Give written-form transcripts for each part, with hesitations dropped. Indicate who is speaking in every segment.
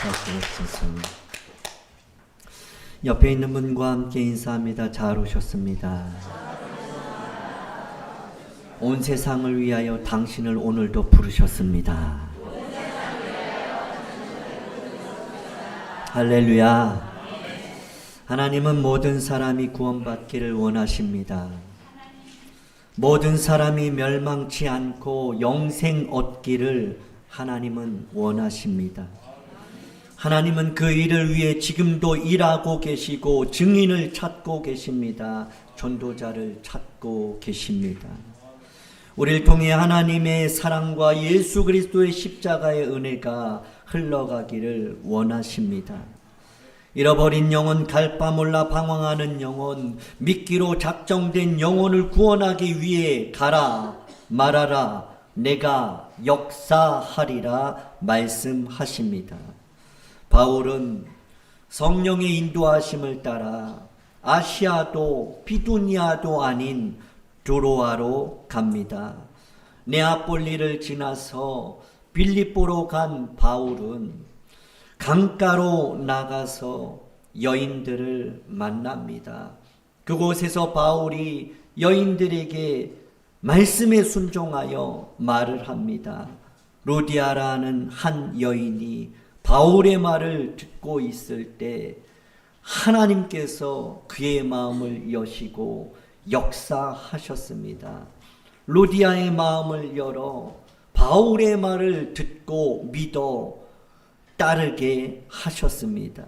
Speaker 1: 받아주옵소서. 옆에 있는 분과 함께 인사합니다. 잘 오셨습니다. 온 세상을 위하여 당신을 오늘도 부르셨습니다. 할렐루야. 하나님은 모든 사람이 구원받기를 원하십니다. 모든 사람이 멸망치 않고 영생 얻기를 하나님은 원하십니다. 하나님은 그 일을 위해 지금도 일하고 계시고 증인을 찾고 계십니다. 전도자를 찾고 계십니다. 우리를 통해 하나님의 사랑과 예수 그리스도의 십자가의 은혜가 흘러가기를 원하십니다. 잃어버린 영혼, 갈 바 몰라 방황하는 영혼, 미끼로 작정된 영혼을 구원하기 위해 가라, 말하라, 내가 역사하리라 말씀하십니다. 바울은 성령의 인도하심을 따라 아시아도 비두니아도 아닌 드로아로 갑니다. 네아폴리를 지나서 빌립보로 간 바울은 강가로 나가서 여인들을 만납니다. 그곳에서 바울이 여인들에게 말씀에 순종하여 말을 합니다. 루디아라는 한 여인이 바울의 말을 듣고 있을 때 하나님께서 그의 마음을 여시고 역사하셨습니다. 루디아의 마음을 열어 바울의 말을 듣고 믿어 따르게 하셨습니다.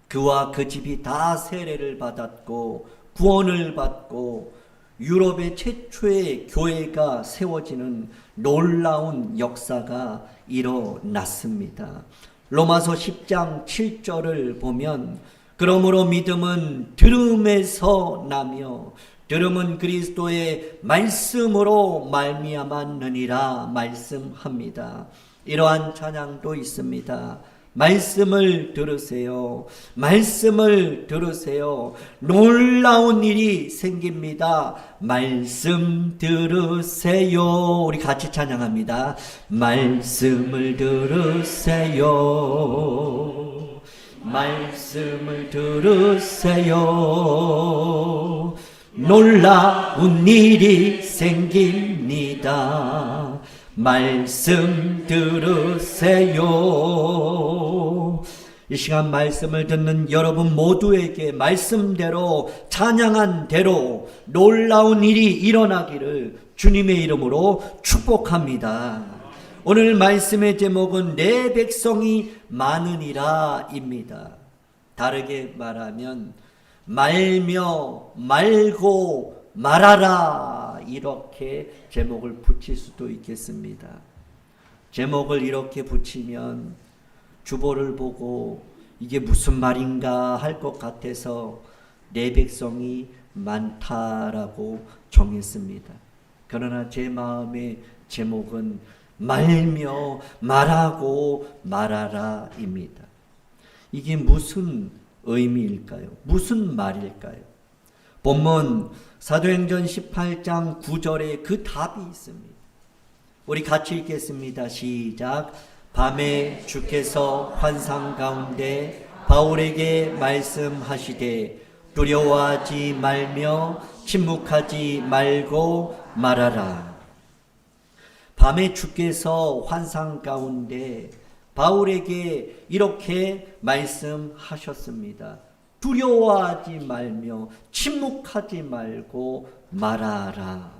Speaker 1: 그와 그 집이 다 세례를 받았고 구원을 받고 유럽의 최초의 교회가 세워지는 놀라운 역사가 일어났습니다. 로마서 10장 7절을 보면 그러므로 믿음은 들음에서 나며 들음은 그리스도의 말씀으로 말미암았느니라 말씀합니다. 이러한 찬양도 있습니다. 말씀을 들으세요. 말씀을 들으세요. 놀라운 일이 생깁니다. 말씀 들으세요. 우리 같이 찬양합니다. 말씀을 들으세요. 말씀을 들으세요. 놀라운 일이 생깁니다. 말씀 들으세요. 이 시간 말씀을 듣는 여러분 모두에게 말씀대로 찬양한 대로 놀라운 일이 일어나기를 주님의 이름으로 축복합니다. 오늘 말씀의 제목은 내 백성이 많으니라 입니다. 다르게 말하면 말며 말고 말하라 이렇게 제목을 붙일 수도 있겠습니다. 제목을 이렇게 붙이면 주보를 보고 이게 무슨 말인가 할 것 같아서 내 백성이 많다라고 정했습니다. 그러나 제 마음의 제목은 말며 말하고 말하라 입니다. 이게 무슨 의미일까요? 무슨 말일까요? 본문 사도행전 18장 9절에 그 답이 있습니다. 우리 같이 읽겠습니다. 시작. 밤에 주께서 환상 가운데 바울에게 말씀하시되 두려워하지 말며 침묵하지 말고 말하라. 밤에 주께서 환상 가운데 바울에게 이렇게 말씀하셨습니다. 두려워하지 말며 침묵하지 말고 말하라.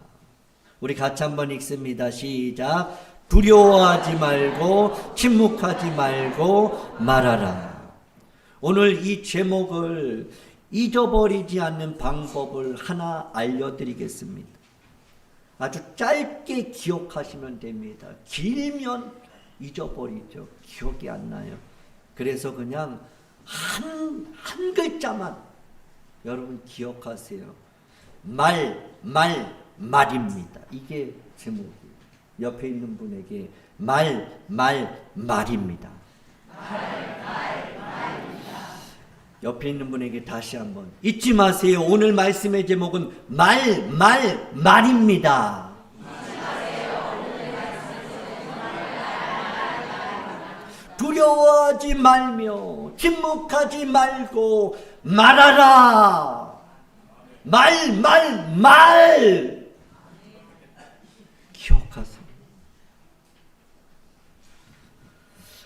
Speaker 1: 우리 같이 한번 읽습니다. 시작. 두려워하지 말고 침묵하지 말고 말하라. 오늘 이 제목을 잊어버리지 않는 방법을 하나 알려드리겠습니다. 아주 짧게 기억하시면 됩니다. 길면 잊어버리죠. 기억이 안 나요. 그래서 그냥 한 글자만 여러분 기억하세요. 말입니다. 이게 제목이에요. 옆에 있는 분에게 말입니다. 옆에 있는 분에게 다시 한번 잊지 마세요. 오늘 말씀의 제목은 말입니다. 두려워하지 말며 침묵하지 말고 말하라. 말. 기억하세요.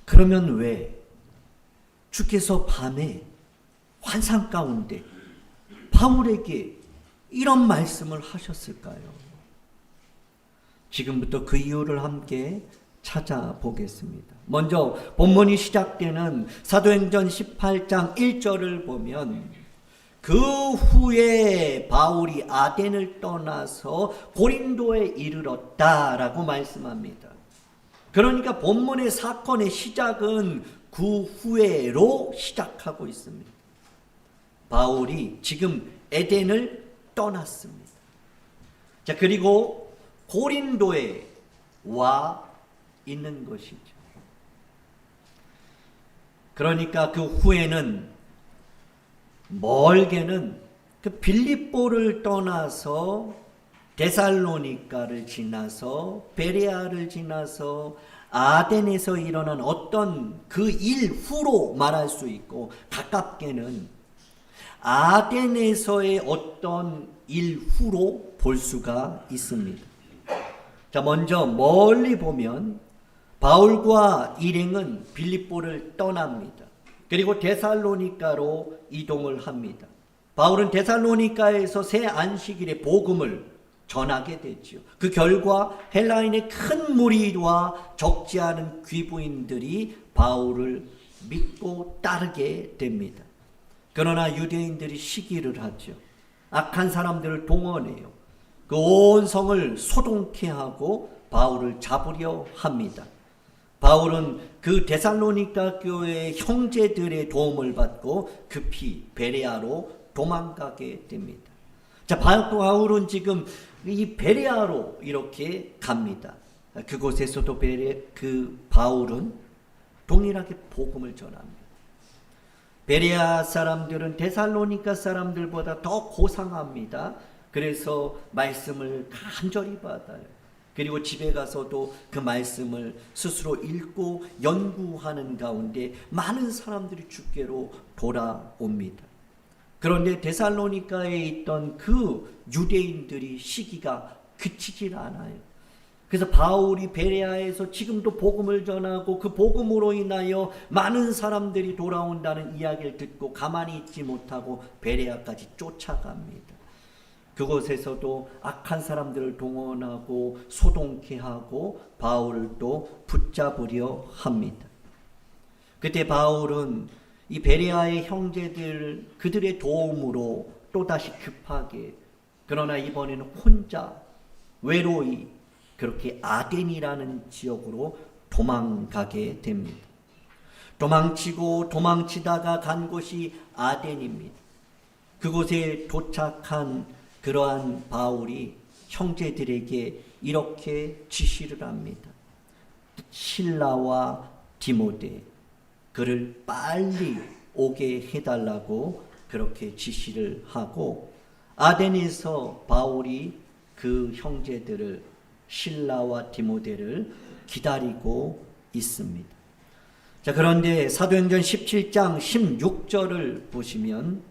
Speaker 1: 그러면 왜 주께서 밤에 환상 가운데 바울에게 이런 말씀을 하셨을까요? 지금부터 그 이유를 함께 찾아보겠습니다. 먼저 본문이 시작되는 사도행전 18장 1절을 보면 그 후에 바울이 아덴을 떠나서 고린도에 이르렀다라고 말씀합니다. 그러니까 본문의 사건의 시작은 그 후에로 시작하고 있습니다. 바울이 지금 에덴을 떠났습니다. 자, 그리고 고린도에 와 있는 것이죠. 그러니까 그 후에는 멀게는 그 빌립보를 떠나서 데살로니가를 지나서 베레아를 지나서 아덴에서 일어난 어떤 그 일 후로 말할 수 있고, 가깝게는 아덴에서의 어떤 일 후로 볼 수가 있습니다. 자, 먼저 멀리 보면 바울과 일행은 빌립보를 떠납니다. 그리고 데살로니가로 이동을 합니다. 바울은 데살로니가에서 새 안식일의 복음을 전하게 됐죠. 그 결과 헬라인의 큰 무리와 적지 않은 귀부인들이 바울을 믿고 따르게 됩니다. 그러나 유대인들이 시기를 하죠. 악한 사람들을 동원해요. 그 온 성을 소동케 하고 바울을 잡으려 합니다. 바울은 그 데살로니가 교회의 형제들의 도움을 받고 급히 베레아로 도망가게 됩니다. 자, 바울은 지금 이 베레아로 이렇게 갑니다. 그곳에서도 바울은 동일하게 복음을 전합니다. 베레아 사람들은 데살로니가 사람들보다 더 고상합니다. 그래서 말씀을 간절히 받아요. 그리고 집에 가서도 그 말씀을 스스로 읽고 연구하는 가운데 많은 사람들이 주께로 돌아옵니다. 그런데 데살로니가에 있던 그 유대인들이 시기가 그치질 않아요. 그래서 바울이 베레아에서 지금도 복음을 전하고 그 복음으로 인하여 많은 사람들이 돌아온다는 이야기를 듣고 가만히 있지 못하고 베레아까지 쫓아갑니다. 그곳에서도 악한 사람들을 동원하고 소동케 하고 바울을 또 붙잡으려 합니다. 그때 바울은 이 베레아의 형제들 그들의 도움으로 또다시 급하게, 그러나 이번에는 혼자 외로이 그렇게 아덴이라는 지역으로 도망가게 됩니다. 도망치다가 간 곳이 아덴입니다. 그곳에 도착한 그러한 바울이 형제들에게 이렇게 지시를 합니다. 실라와 디모데 그를 빨리 오게 해달라고 그렇게 지시를 하고, 아덴에서 바울이 그 형제들을, 실라와 디모데를 기다리고 있습니다. 자, 그런데 사도행전 17장 16절을 보시면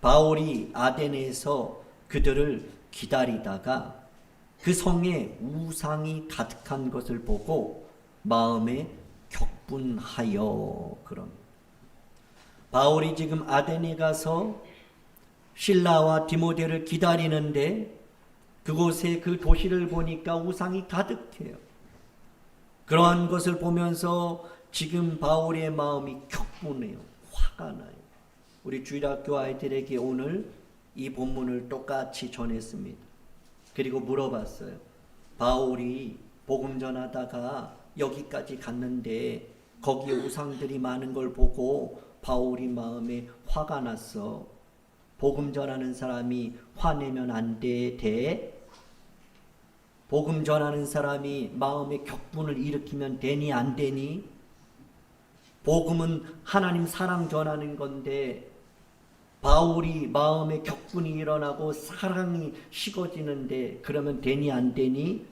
Speaker 1: 바울이 아덴에서 그들을 기다리다가 그 성에 우상이 가득한 것을 보고 마음에 격분하여 그럽니다. 바울이 지금 아덴에 가서 실라와 디모데를 기다리는데 그곳에 그 도시를 보니까 우상이 가득해요. 그러한 것을 보면서 지금 바울의 마음이 격분해요. 화가 나요. 우리 주일학교 아이들에게 오늘 이 본문을 똑같이 전했습니다. 그리고 물어봤어요. 바울이 복음 전하다가 여기까지 갔는데 거기에 우상들이 많은 걸 보고 바울이 마음에 화가 났어. 복음 전하는 사람이 화내면 안 돼? 복음 전하는 사람이 마음에 격분을 일으키면 되니 안 되니? 복음은 하나님 사랑 전하는 건데 바울이 마음에 격분이 일어나고 사랑이 식어지는데 그러면 되니 안 되니?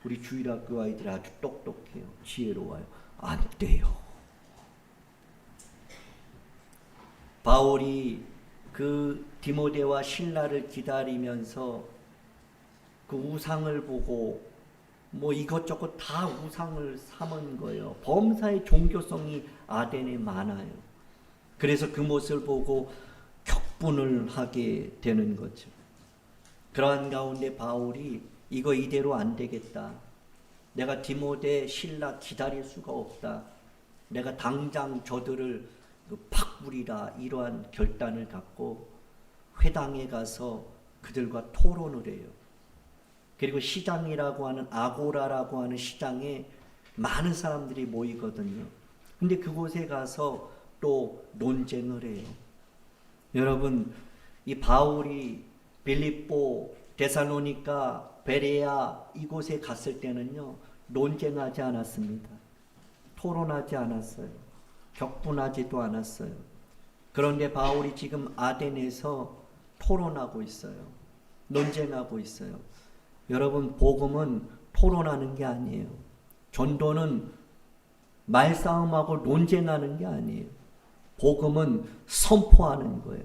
Speaker 1: 우리 주일학교 아이들이 아주 똑똑해요. 지혜로워요. 안 돼요. 바울이 그 디모데와 실라를 기다리면서 그 우상을 보고 뭐 이것저것 다 우상을 삼은 거예요. 범사의 종교성이 아덴에 많아요. 그래서 그 모습을 보고 격분을 하게 되는 거죠. 그러한 가운데 바울이 이거 이대로 안 되겠다. 내가 디모데, 실라 기다릴 수가 없다. 내가 당장 저들을 팍 물이라, 이러한 결단을 갖고 회당에 가서 그들과 토론을 해요. 그리고 시장이라고 하는, 아고라라고 하는 시장에 많은 사람들이 모이거든요. 근데 그곳에 가서 또 논쟁을 해요. 여러분, 이 바울이 빌립보, 데살로니가, 베레아 이곳에 갔을 때는요, 논쟁하지 않았습니다. 토론하지 않았어요. 격분하지도 않았어요. 그런데 바울이 지금 아덴에서 토론하고 있어요. 논쟁하고 있어요. 여러분, 복음은 토론하는 게 아니에요. 전도는 말싸움하고 논쟁하는 게 아니에요. 복음은 선포하는 거예요.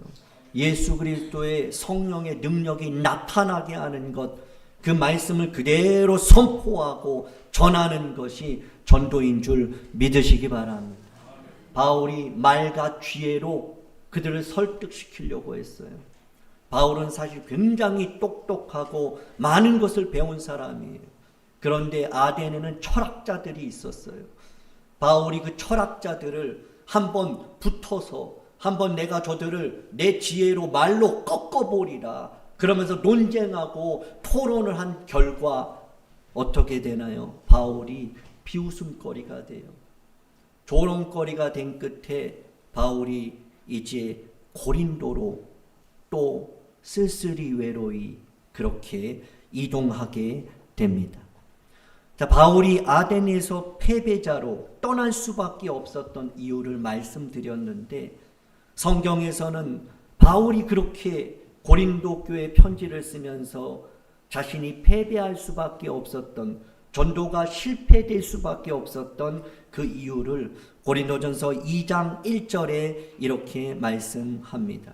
Speaker 1: 예수 그리스도의 성령의 능력이 나타나게 하는 것, 그 말씀을 그대로 선포하고 전하는 것이 전도인 줄 믿으시기 바랍니다. 바울이 말과 지혜로 그들을 설득시키려고 했어요. 바울은 사실 굉장히 똑똑하고 많은 것을 배운 사람이에요. 그런데 아덴에는 철학자들이 있었어요. 바울이 그 철학자들을 한번 붙어서 한번 내가 저들을 내 지혜로 말로 꺾어보리라 그러면서 논쟁하고 토론을 한 결과 어떻게 되나요? 바울이 비웃음거리가 돼요. 조롱거리가 된 끝에 바울이 이제 고린도로 또 쓸쓸히 외로이 그렇게 이동하게 됩니다. 자, 바울이 아덴에서 패배자로 떠날 수밖에 없었던 이유를 말씀드렸는데, 성경에서는 바울이 그렇게 고린도 교회 편지를 쓰면서 자신이 패배할 수밖에 없었던, 전도가 실패될 수밖에 없었던 그 이유를 고린도전서 2장 1절에 이렇게 말씀합니다.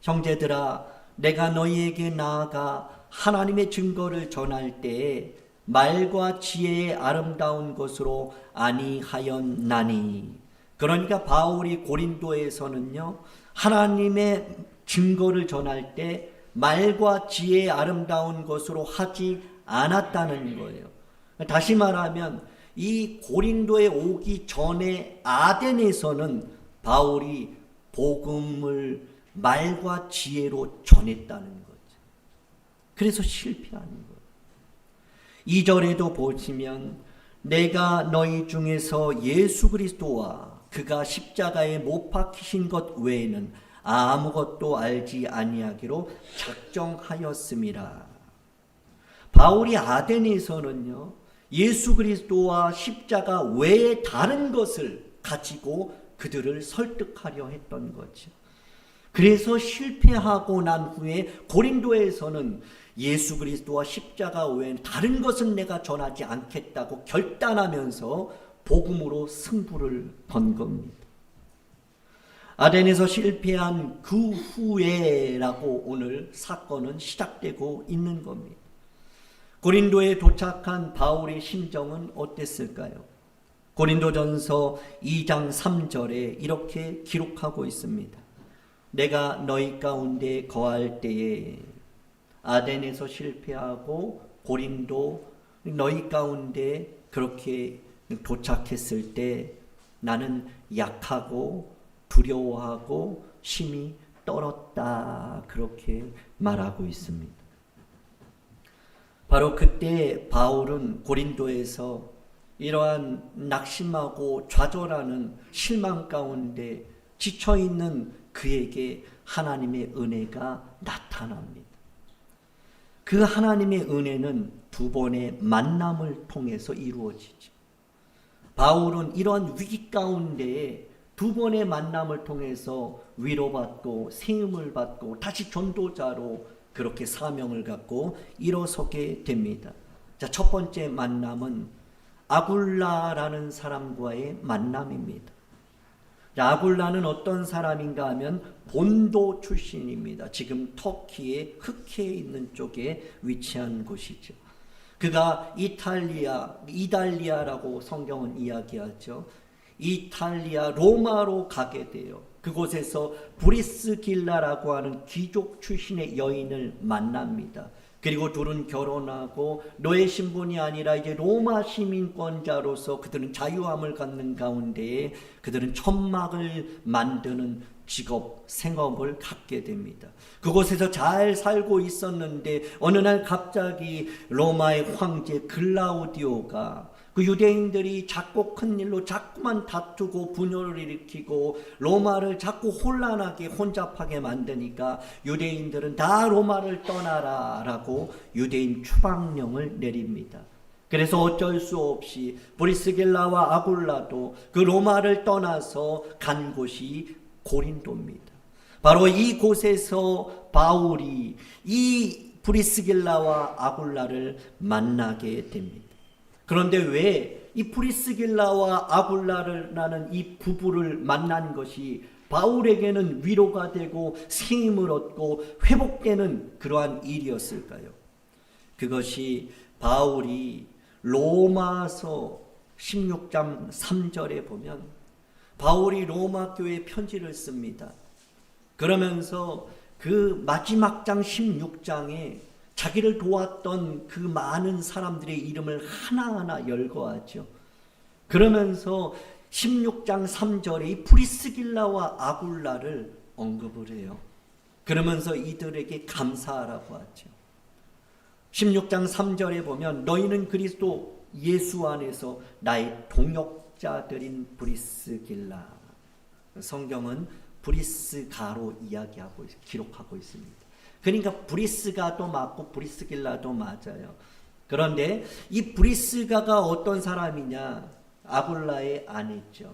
Speaker 1: 형제들아, 내가 너희에게 나아가 하나님의 증거를 전할 때에 말과 지혜의 아름다운 것으로 아니하였나니. 그러니까 바울이 고린도에서는요, 하나님의 증거를 전할 때 말과 지혜의 아름다운 것으로 하지 않았다는 거예요. 다시 말하면 이 고린도에 오기 전에 아덴에서는 바울이 복음을 말과 지혜로 전했다는 거죠. 그래서 실패하는 거예요. 2절에도 보시면 내가 너희 중에서 예수 그리스도와 그가 십자가에 못 박히신 것 외에는 아무것도 알지 아니하기로 작정하였음이라. 바울이 아덴에서는요, 예수 그리스도와 십자가 외에 다른 것을 가지고 그들을 설득하려 했던 거죠. 그래서 실패하고 난 후에 고린도에서는 예수 그리스도와 십자가 외엔 다른 것은 내가 전하지 않겠다고 결단하면서 복음으로 승부를 건 겁니다. 아덴에서 실패한 그 후에라고 오늘 사건은 시작되고 있는 겁니다. 고린도에 도착한 바울의 심정은 어땠을까요? 고린도전서 2장 3절에 이렇게 기록하고 있습니다. 내가 너희 가운데 거할 때에, 아덴에서 실패하고 고린도 너희 가운데 그렇게 도착했을 때 나는 약하고 두려워하고 심히 떨었다, 그렇게 말하고 있습니다. 바로 그때 바울은 고린도에서 이러한 낙심하고 좌절하는 실망 가운데 지쳐있는 그에게 하나님의 은혜가 나타납니다. 그 하나님의 은혜는 두 번의 만남을 통해서 이루어지죠. 바울은 이러한 위기 가운데에 두 번의 만남을 통해서 위로받고 세움을 받고 다시 전도자로 그렇게 사명을 갖고 일어서게 됩니다. 자, 첫 번째 만남은 아굴라라는 사람과의 만남입니다. 아굴라는 어떤 사람인가 하면 본도 출신입니다. 지금 터키의 흑해에 있는 쪽에 위치한 곳이죠. 그가 이달리아라고 성경은 이야기하죠. 이탈리아 로마로 가게 돼요. 그곳에서 브리스길라라고 하는 귀족 출신의 여인을 만납니다. 그리고 둘은 결혼하고 노예 신분이 아니라 이제 로마 시민권자로서 그들은 자유함을 갖는 가운데에 그들은 천막을 만드는 직업, 생업을 갖게 됩니다. 그곳에서 잘 살고 있었는데 어느 날 갑자기 로마의 황제 글라우디오가 그 유대인들이 작고 큰 일로 자꾸만 다투고 분열을 일으키고 로마를 자꾸 혼란하게 혼잡하게 만드니까 유대인들은 다 로마를 떠나라 라고 유대인 추방령을 내립니다. 그래서 어쩔 수 없이 브리스길라와 아굴라도 그 로마를 떠나서 간 곳이 고린도입니다. 바로 이곳에서 바울이 이 브리스길라와 아굴라를 만나게 됩니다. 그런데 왜 이 브리스길라와 아굴라라는 이 부부를 만난 것이 바울에게는 위로가 되고 새 힘을 얻고 회복되는 그러한 일이었을까요? 그것이 바울이 로마서 16장 3절에 보면 바울이 로마 교회에 편지를 씁니다. 그러면서 그 마지막 장 16장에 자기를 도왔던 그 많은 사람들의 이름을 하나하나 열거하죠. 그러면서 16장 3절에 이 브리스길라와 아굴라를 언급을 해요. 그러면서 이들에게 감사하라고 하죠. 16장 3절에 보면 너희는 그리스도 예수 안에서 나의 동역자들인 브리스길라. 성경은 브리스가로 기록하고 있습니다. 그러니까 브리스가도 맞고 브리스길라도 맞아요. 그런데 이 브리스가가 어떤 사람이냐? 아굴라의 아내죠.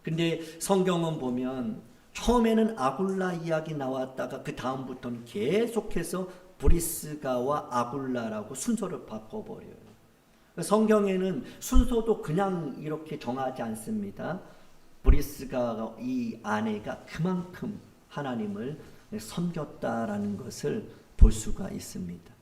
Speaker 1: 근데 성경은 보면 처음에는 아굴라 이야기 나왔다가 그 다음부터는 계속해서 브리스가와 아굴라라고 순서를 바꿔버려요. 성경에는 순서도 그냥 이렇게 정하지 않습니다. 브리스가 이 아내가 그만큼 하나님을 섬겼다라는 것을 볼 수가 있습니다.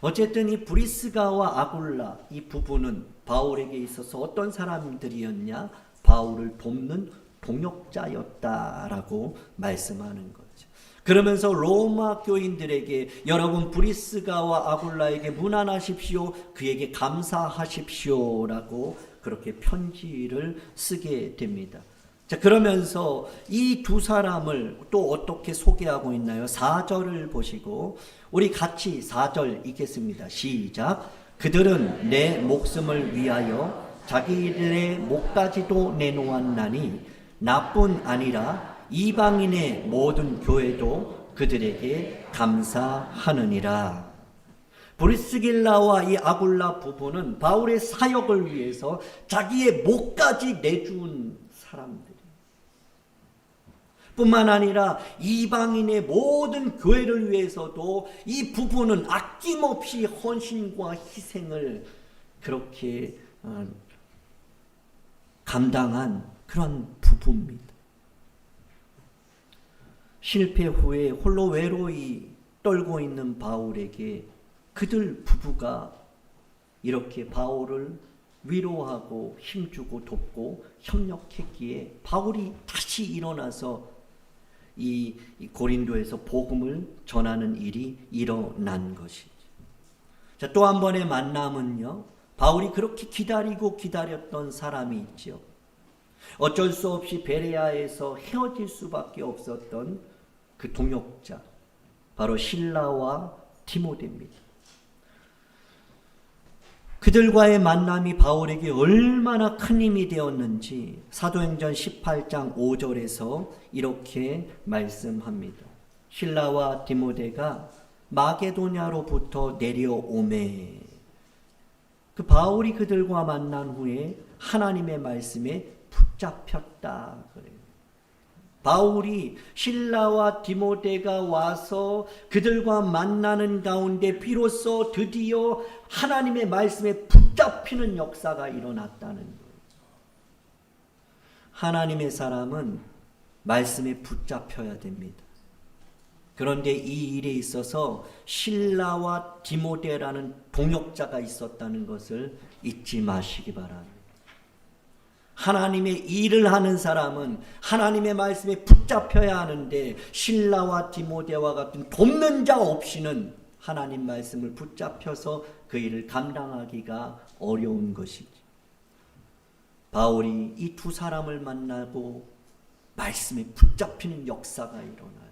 Speaker 1: 어쨌든 이 브리스가와 아굴라 이 부부는 바울에게 있어서 어떤 사람들이었냐? 바울을 돕는 동역자였다라고 말씀하는 거죠. 그러면서 로마 교인들에게 여러분 브리스가와 아굴라에게 문안하십시오. 그에게 감사하십시오라고 그렇게 편지를 쓰게 됩니다. 자, 그러면서 이 두 사람을 또 어떻게 소개하고 있나요? 4절을 보시고 우리 같이 4절 읽겠습니다. 시작. 그들은 내 목숨을 위하여 자기들의 목까지도 내놓았나니 나뿐 아니라 이방인의 모든 교회도 그들에게 감사하느니라. 브리스길라와 이 아굴라 부부는 바울의 사역을 위해서 자기의 목까지 내준 사람들. 뿐만 아니라 이방인의 모든 교회를 위해서도 이 부부는 아낌없이 헌신과 희생을 그렇게 감당한 그런 부부입니다. 실패 후에 홀로 외로이 떨고 있는 바울에게 그들 부부가 이렇게 바울을 위로하고 힘주고 돕고 협력했기에 바울이 다시 일어나서 이 고린도에서 복음을 전하는 일이 일어난 것이죠. 자, 또 한 번의 만남은요, 바울이 그렇게 기다렸던 사람이 있죠. 어쩔 수 없이 베레아에서 헤어질 수밖에 없었던 그 동역자, 바로 실라와 디모데입니다. 그들과의 만남이 바울에게 얼마나 큰 힘이 되었는지 사도행전 18장 5절에서 이렇게 말씀합니다. 실라와 디모데가 마게도냐로부터 내려오매 그 바울이 그들과 만난 후에 하나님의 말씀에 붙잡혔다 그래요. 바울이 실라와 디모데가 와서 그들과 만나는 가운데 비로소 드디어 하나님의 말씀에 붙잡히는 역사가 일어났다는 거예요. 하나님의 사람은 말씀에 붙잡혀야 됩니다. 그런데 이 일에 있어서 실라와 디모데라는 동역자가 있었다는 것을 잊지 마시기 바랍니다. 하나님의 일을 하는 사람은 하나님의 말씀에 붙잡혀야 하는데 실라와 디모데와 같은 돕는 자 없이는 하나님 말씀을 붙잡혀서 그 일을 감당하기가 어려운 것이지. 바울이 이 두 사람을 만나고 말씀에 붙잡히는 역사가 일어나요.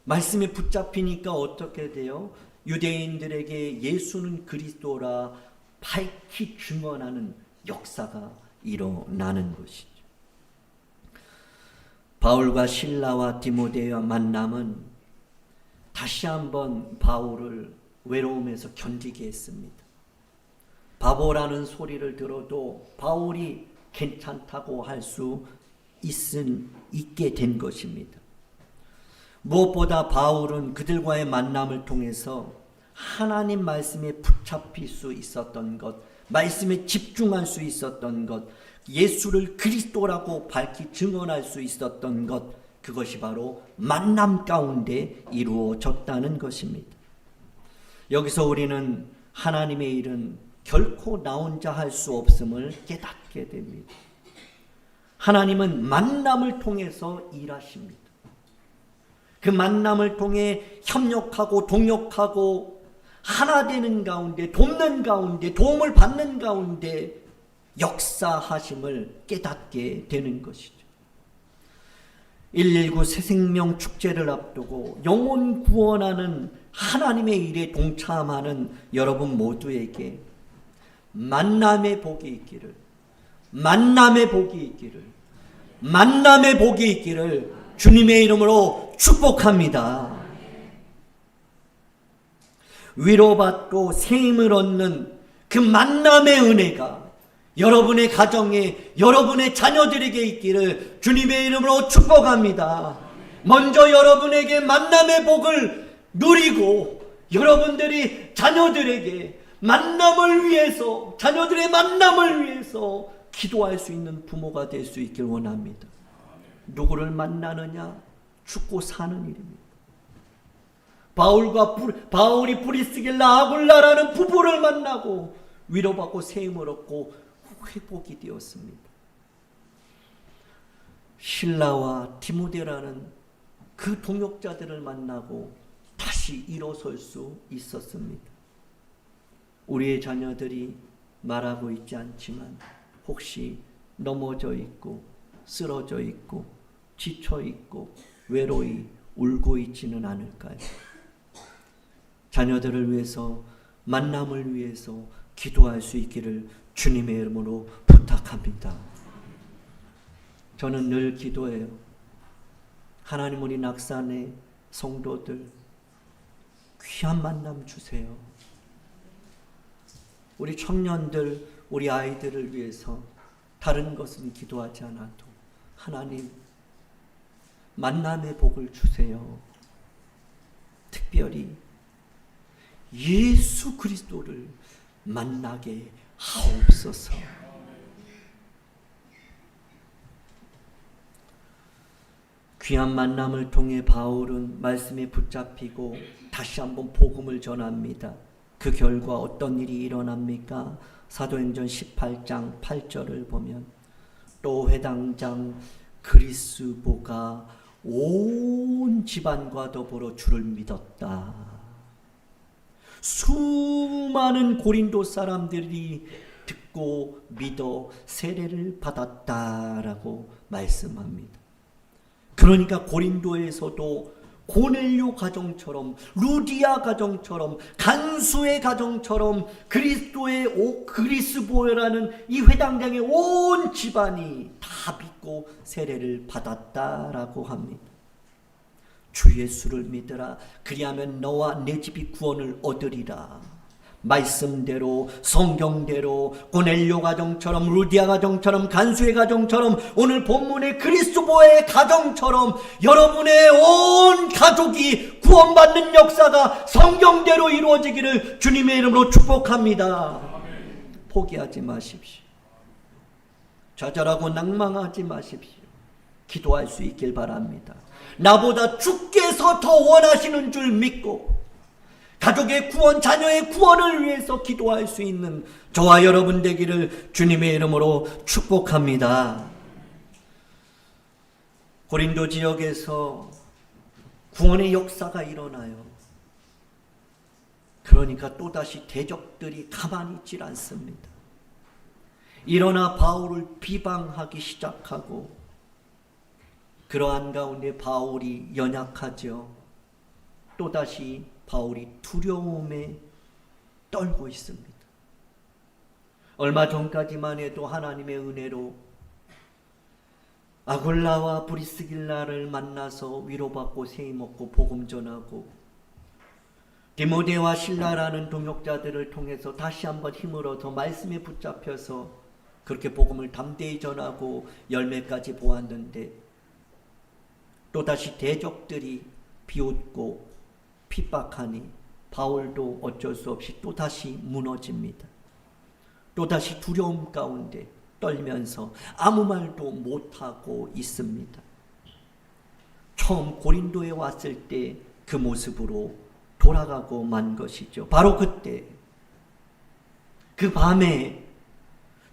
Speaker 1: 말씀에 붙잡히니까 어떻게 돼요? 유대인들에게 예수는 그리스도라 밝히 증언하는 역사가 일어나는 것이죠. 바울과 실라와 디모데와 만남은 다시 한번 바울을 외로움에서 견디게 했습니다. 바보라는 소리를 들어도 바울이 괜찮다고 할 수 있게 된 것입니다. 무엇보다 바울은 그들과의 만남을 통해서 하나님 말씀에 붙잡힐 수 있었던 것, 말씀에 집중할 수 있었던 것, 예수를 그리스도라고 밝히 증언할 수 있었던 것, 그것이 바로 만남 가운데 이루어졌다는 것입니다. 여기서 우리는 하나님의 일은 결코 나 혼자 할 수 없음을 깨닫게 됩니다. 하나님은 만남을 통해서 일하십니다. 그 만남을 통해 협력하고 동역하고 하나 되는 가운데, 돕는 가운데, 도움을 받는 가운데 역사하심을 깨닫게 되는 것이죠. 119 새생명 축제를 앞두고 영혼 구원하는 하나님의 일에 동참하는 여러분 모두에게 만남의 복이 있기를, 만남의 복이 있기를, 만남의 복이 있기를 주님의 이름으로 축복합니다. 위로받고 새 힘을 얻는 그 만남의 은혜가 여러분의 가정에, 여러분의 자녀들에게 있기를 주님의 이름으로 축복합니다. 먼저 여러분에게 만남의 복을 누리고 여러분들이 자녀들에게 만남을 위해서, 자녀들의 만남을 위해서 기도할 수 있는 부모가 될 수 있길 원합니다. 누구를 만나느냐? 죽고 사는 일입니다. 바울이 브리스길라 아굴라라는 부부를 만나고 위로받고 새 힘을 얻고 회복이 되었습니다. 실라와 디모데라는 그 동역자들을 만나고 다시 일어설 수 있었습니다. 우리의 자녀들이 말하고 있지 않지만 혹시 넘어져 있고 쓰러져 있고 지쳐 있고 외로이 울고 있지는 않을까요? 자녀들을 위해서, 만남을 위해서 기도할 수 있기를 주님의 이름으로 부탁합니다. 저는 늘 기도해요. 하나님, 우리 낙산의 성도들 귀한 만남 주세요. 우리 청년들, 우리 아이들을 위해서 다른 것은 기도하지 않아도 하나님 만남의 복을 주세요. 특별히 예수 그리스도를 만나게 하옵소서. 귀한 만남을 통해 바울은 말씀에 붙잡히고 다시 한번 복음을 전합니다. 그 결과 어떤 일이 일어납니까? 사도행전 18장 8절을 보면 또 회당장 그리스보가 온 집안과 더불어 주를 믿었다. 수많은 고린도 사람들이 듣고 믿어 세례를 받았다라고 말씀합니다. 그러니까 고린도에서도 고넬료 가정처럼, 루디아 가정처럼, 간수의 가정처럼 그리스보라는 이 회당장의 온 집안이 다 믿고 세례를 받았다라고 합니다. 주 예수를 믿으라. 그리하면 너와 내 집이 구원을 얻으리라. 말씀대로, 성경대로 고넬료 가정처럼, 루디아 가정처럼, 간수의 가정처럼, 오늘 본문의 그리스도의 가정처럼 여러분의 온 가족이 구원받는 역사가 성경대로 이루어지기를 주님의 이름으로 축복합니다. 포기하지 마십시오. 좌절하고 낭망하지 마십시오. 기도할 수 있길 바랍니다. 나보다 주께서 더 원하시는 줄 믿고 가족의 구원, 자녀의 구원을 위해서 기도할 수 있는 저와 여러분 되기를 주님의 이름으로 축복합니다. 고린도 지역에서 구원의 역사가 일어나요. 그러니까 또다시 대적들이 가만히 있질 않습니다. 일어나 바울을 비방하기 시작하고 그러한 가운데 바울이 연약하죠. 또다시 바울이 두려움에 떨고 있습니다. 얼마 전까지만 해도 하나님의 은혜로 아굴라와 브리스길라를 만나서 위로받고 세임먹고 복음 전하고 디모데와 실라라는 동역자들을 통해서 다시 한번 힘을 얻어 말씀에 붙잡혀서 그렇게 복음을 담대히 전하고 열매까지 보았는데 또다시 대적들이 비웃고 핍박하니 바울도 어쩔 수 없이 또다시 무너집니다. 또다시 두려움 가운데 떨면서 아무 말도 못하고 있습니다. 처음 고린도에 왔을 때 그 모습으로 돌아가고 만 것이죠. 바로 그때 그 밤에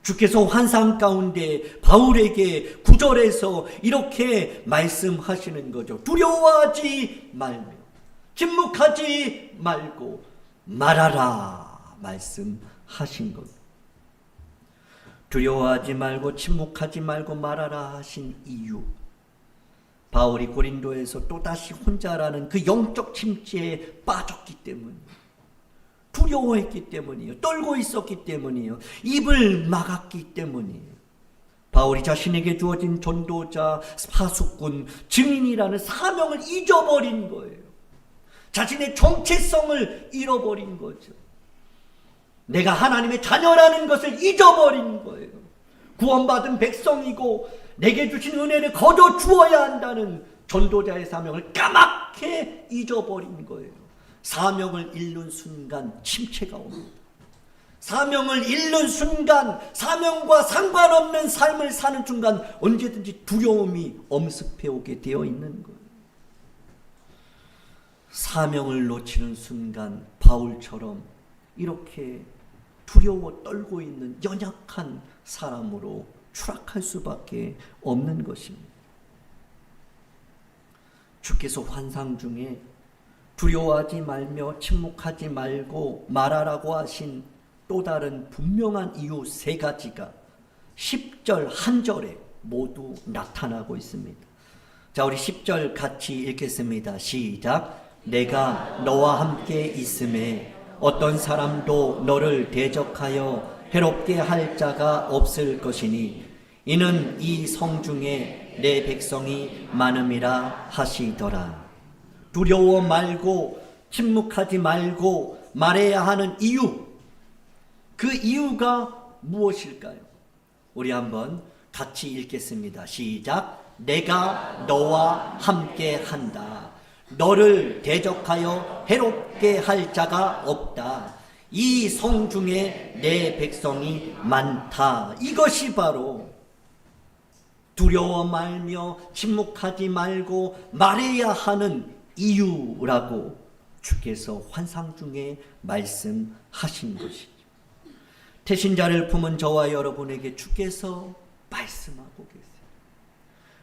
Speaker 1: 주께서 환상 가운데 바울에게 구절에서 이렇게 말씀하시는 거죠. 두려워하지 말며 침묵하지 말고 말하라 말씀하신 것. 두려워하지 말고 침묵하지 말고 말하라 하신 이유, 바울이 고린도에서 또다시 혼자라는 그 영적 침체에 빠졌기 때문이에요. 두려워했기 때문이에요. 떨고 있었기 때문이에요. 입을 막았기 때문이에요. 바울이 자신에게 주어진 전도자, 파수꾼, 증인이라는 사명을 잊어버린 거예요. 자신의 정체성을 잃어버린 거죠. 내가 하나님의 자녀라는 것을 잊어버린 거예요. 구원받은 백성이고 내게 주신 은혜를 거둬 주어야 한다는 전도자의 사명을 까맣게 잊어버린 거예요. 사명을 잃는 순간 침체가 옵니다. 사명을 잃는 순간, 사명과 상관없는 삶을 사는 순간 언제든지 두려움이 엄습해 오게 되어 있는 거예요. 사명을 놓치는 순간 바울처럼 이렇게 두려워 떨고 있는 연약한 사람으로 추락할 수밖에 없는 것입니다. 주께서 환상 중에 두려워하지 말며 침묵하지 말고 말하라고 하신 또 다른 분명한 이유 3가지가 10절 한 절에 모두 나타나고 있습니다. 자, 우리 10절 같이 읽겠습니다. 시작. 내가 너와 함께 있음에 어떤 사람도 너를 대적하여 해롭게 할 자가 없을 것이니 이는 이 성중에 내 백성이 많음이라 하시더라. 두려워 말고 침묵하지 말고 말해야 하는 이유, 그 이유가 무엇일까요? 우리 한번 같이 읽겠습니다. 시작. 내가 너와 함께 한다. 너를 대적하여 해롭게 할 자가 없다. 이 성중에 내 백성이 많다. 이것이 바로 두려워 말며 침묵하지 말고 말해야 하는 이유라고 주께서 환상 중에 말씀하신 것이죠. 태신자를 품은 저와 여러분에게 주께서 말씀하고 계세요.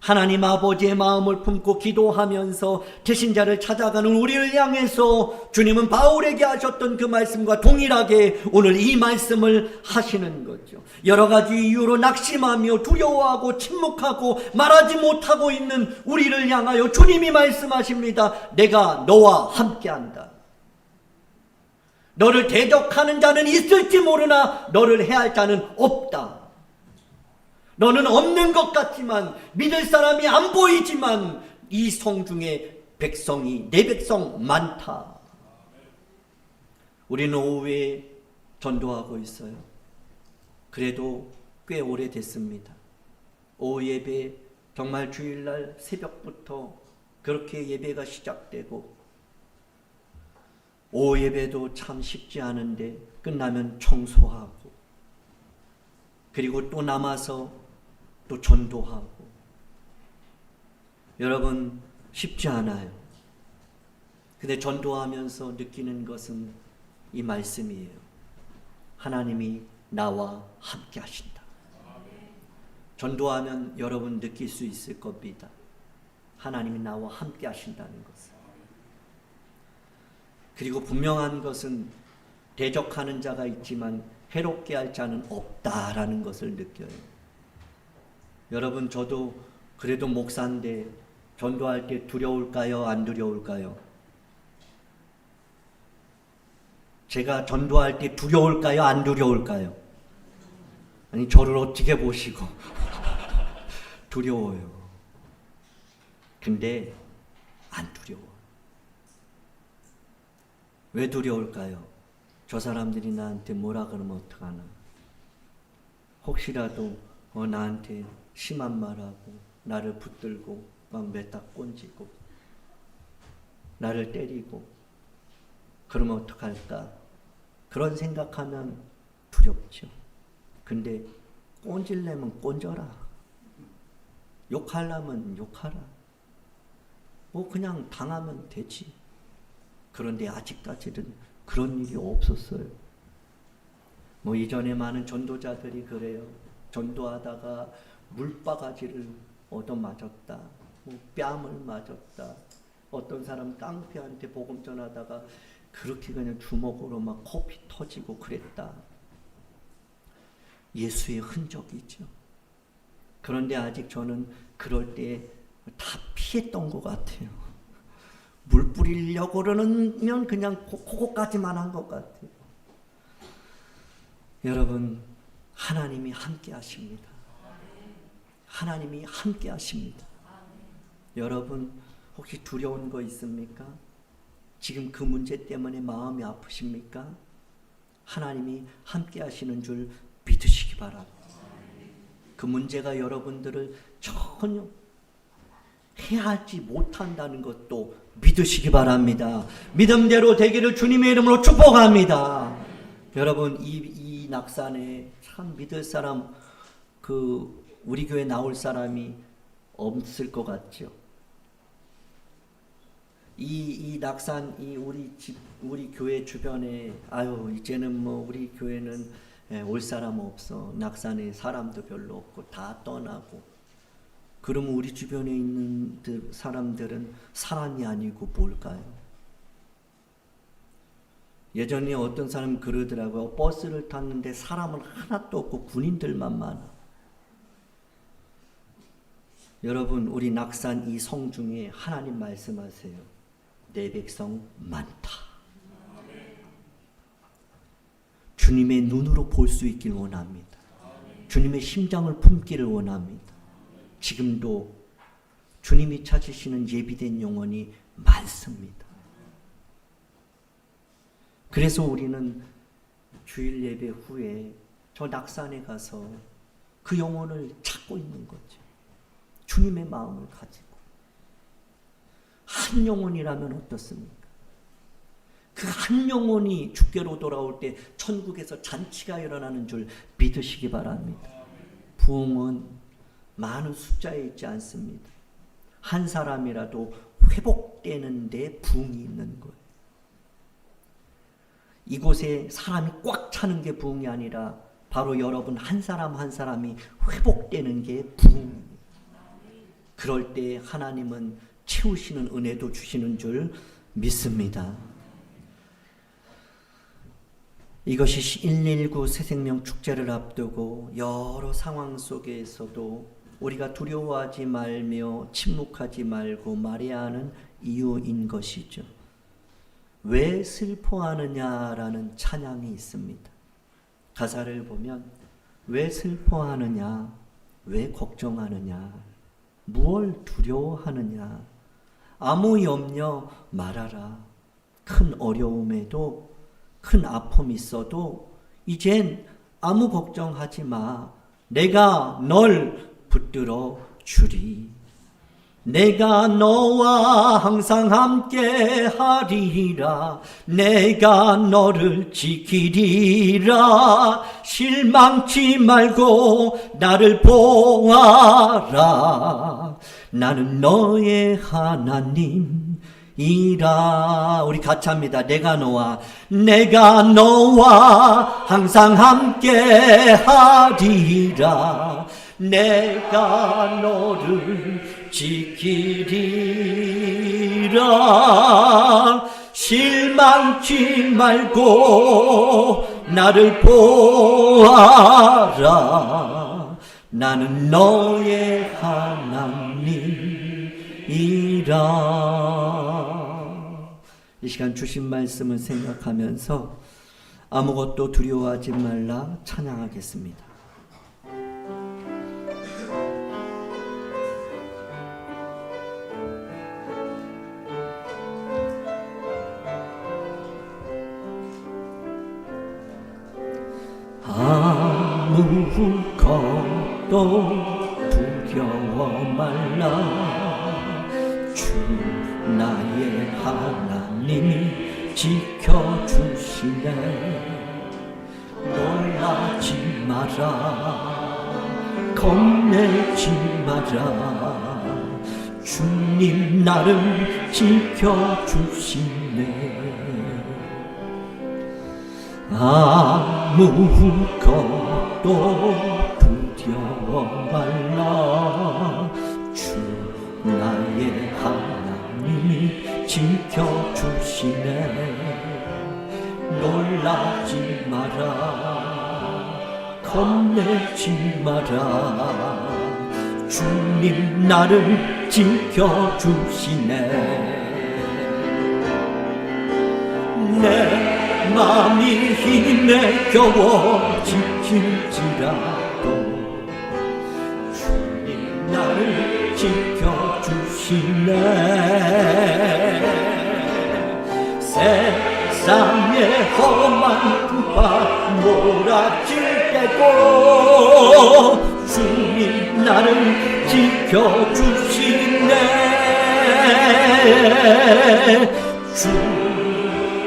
Speaker 1: 하나님 아버지의 마음을 품고 기도하면서 태신자를 찾아가는 우리를 향해서 주님은 바울에게 하셨던 그 말씀과 동일하게 오늘 이 말씀을 하시는 거죠. 여러 가지 이유로 낙심하며 두려워하고 침묵하고 말하지 못하고 있는 우리를 향하여 주님이 말씀하십니다. 내가 너와 함께한다. 너를 대적하는 자는 있을지 모르나 너를 해할 자는 없다. 너는 없는 것 같지만 믿을 사람이 안 보이지만 이 성중에 백성이 내 백성 많다. 우리는 오후에 전도하고 있어요. 그래도 꽤 오래됐습니다. 오후 예배 정말 주일날 새벽부터 그렇게 예배가 시작되고 오후 예배도 참 쉽지 않은데 끝나면 청소하고 그리고 또 남아서 또 전도하고. 여러분 쉽지 않아요. 근데 전도하면서 느끼는 것은 이 말씀이에요. 하나님이 나와 함께 하신다. 전도하면 여러분 느낄 수 있을 겁니다. 하나님이 나와 함께 하신다는 것을. 그리고 분명한 것은 대적하는 자가 있지만 해롭게 할 자는 없다라는 것을 느껴요. 여러분 저도 그래도 목사인데 전도할 때 두려울까요? 안 두려울까요? 제가 전도할 때 두려울까요? 안 두려울까요? 아니 저를 어떻게 보시고 두려워요. 근데 안 두려워. 왜 두려울까요? 저 사람들이 나한테 뭐라 그러면 어떡하나? 혹시라도 나한테 심한 말하고 나를 붙들고 막 맺다 꼰지고 나를 때리고 그러면 어떡할까? 그런 생각하면 두렵죠. 근데 꼰질려면 꼰져라. 욕하려면 욕하라. 뭐 그냥 당하면 되지. 그런데 아직까지는 그런 일이 없었어요. 뭐 이전에 많은 전도자들이 그래요. 전도하다가 물바가지를 얻어맞았다. 뭐 뺨을 맞았다. 어떤 사람 깡패한테 복음 전하다가 그렇게 그냥 주먹으로 막 코피 터지고 그랬다. 예수의 흔적이죠. 그런데 아직 저는 그럴 때 다 피했던 것 같아요. 물 뿌리려고 그러면 그냥 그거까지만 한 것 같아요. 여러분 하나님이 함께 하십니다. 하나님이 함께 하십니다. 여러분 혹시 두려운 거 있습니까? 지금 그 문제 때문에 마음이 아프십니까? 하나님이 함께 하시는 줄 믿으시기 바랍니다. 그 문제가 여러분들을 전혀 해하지 못한다는 것도 믿으시기 바랍니다. 믿음대로 되기를 주님의 이름으로 축복합니다. 여러분 이 낙산에 참 믿을 사람 우리 교회 나올 사람이 없을 것 같죠. 이 낙산 우리 교회 주변에 이제는 뭐 우리 교회는 올 사람 없어. 낙산에 사람도 별로 없고 다 떠나고. 그러면 우리 주변에 있는 사람들은 사람이 아니고 뭘까요? 예전에 어떤 사람이 그러더라고요. 버스를 탔는데 사람은 하나도 없고 군인들만 많아. 여러분 우리 낙산 이 성 중에 하나님 말씀하세요. 내 백성 많다. 주님의 눈으로 볼 수 있길 원합니다. 주님의 심장을 품기를 원합니다. 지금도 주님이 찾으시는 예비된 영혼이 많습니다. 그래서 우리는 주일 예배 후에 저 낙산에 가서 그 영혼을 찾고 있는 거죠. 주님의 마음을 가지고. 한 영혼이라면 어떻습니까? 그 한 영혼이 주께로 돌아올 때 천국에서 잔치가 일어나는 줄 믿으시기 바랍니다. 부흥은 많은 숫자에 있지 않습니다. 한 사람이라도 회복되는 데 부흥이 있는 거예요. 이곳에 사람이 꽉 차는 게 부흥이 아니라 바로 여러분 한 사람 한 사람이 회복되는 게 부흥입니다. 그럴 때 하나님은 채우시는 은혜도 주시는 줄 믿습니다. 이것이 119 새생명 축제를 앞두고 여러 상황 속에서도 우리가 두려워하지 말며 침묵하지 말고 말해야 하는 이유인 것이죠. 왜 슬퍼하느냐라는 찬양이 있습니다. 가사를 보면 왜 슬퍼하느냐, 왜 걱정하느냐, 무얼 두려워하느냐, 아무 염려 말아라. 큰 어려움에도 큰 아픔이 있어도 이젠 아무 걱정하지 마. 내가 널 붙들어 주리. 내가 너와 항상 함께 하리라. 내가 너를 지키리라. 실망치 말고 나를 보아라. 나는 너의 하나님이라. 우리 같이 합니다. 내가 너와 항상 함께 하리라. 내가 너를 지키리라. 실망치 말고 나를 보아라. 나는 너의 하나님이라. 이 시간 주신 말씀을 생각하면서 아무것도 두려워하지 말라 찬양하겠습니다. 아무것도 두려워 말라. 주 나의 하나님이 지켜주시네. 놀라지 마라. 겁내지 마라. 주님 나를 지켜주시네. 아무것도 두려워 말라. 주 나의 하나님이 지켜주시네. 놀라지 마라. 겁내지 마라. 주님 나를 지켜주시네. 내 마음이 힘에 겨워 지칠지라도 주님 나를 지켜주시네. 세상의 험한 풍파 몰아칠 때도 주님 나를 지켜주시네.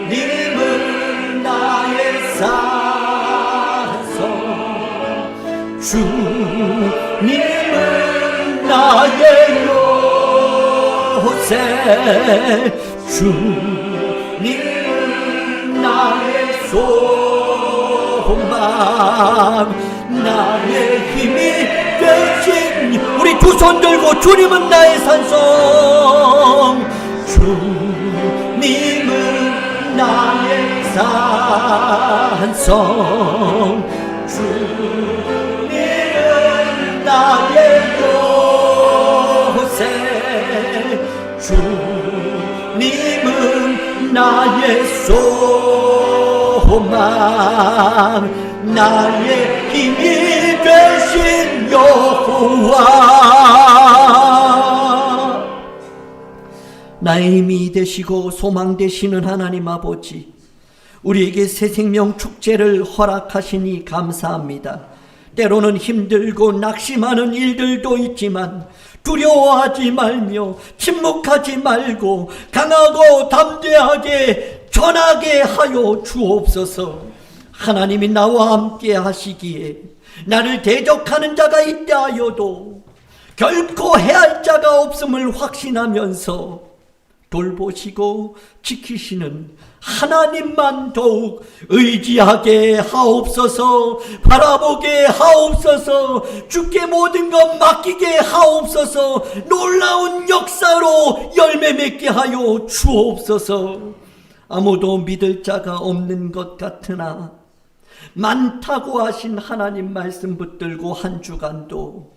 Speaker 1: 주님은 나의 산성, 주님은 나의 요새, 주님은 나의 소망, 나의 힘이 되신. 우리 두 손 들고 주님은 나의 산성, 주님은 나의 산성, 주님은 나의 요새, 주님은 나의 소망, 나의 힘이 되신 여호와. 나의 힘이 되시고 소망 되시는 하나님 아버지, 우리에게 새 생명 축제를 허락하시니 감사합니다. 때로는 힘들고 낙심하는 일들도 있지만 두려워하지 말며 침묵하지 말고 강하고 담대하게 전하게 하여 주옵소서. 하나님이 나와 함께 하시기에 나를 대적하는 자가 있다 하여도 결코 해할 자가 없음을 확신하면서 돌보시고 지키시는 하나님만 더욱 의지하게 하옵소서. 바라보게 하옵소서. 주께 모든 것 맡기게 하옵소서. 놀라운 역사로 열매 맺게 하여 주옵소서. 아무도 믿을 자가 없는 것 같으나 많다고 하신 하나님 말씀 붙들고 한 주간도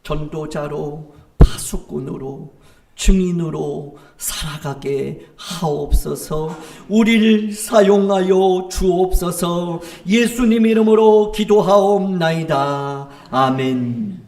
Speaker 1: 전도자로 파수꾼으로 증인으로 살아가게 하옵소서. 우리를 사용하여 주옵소서. 예수님 이름으로 기도하옵나이다. 아멘.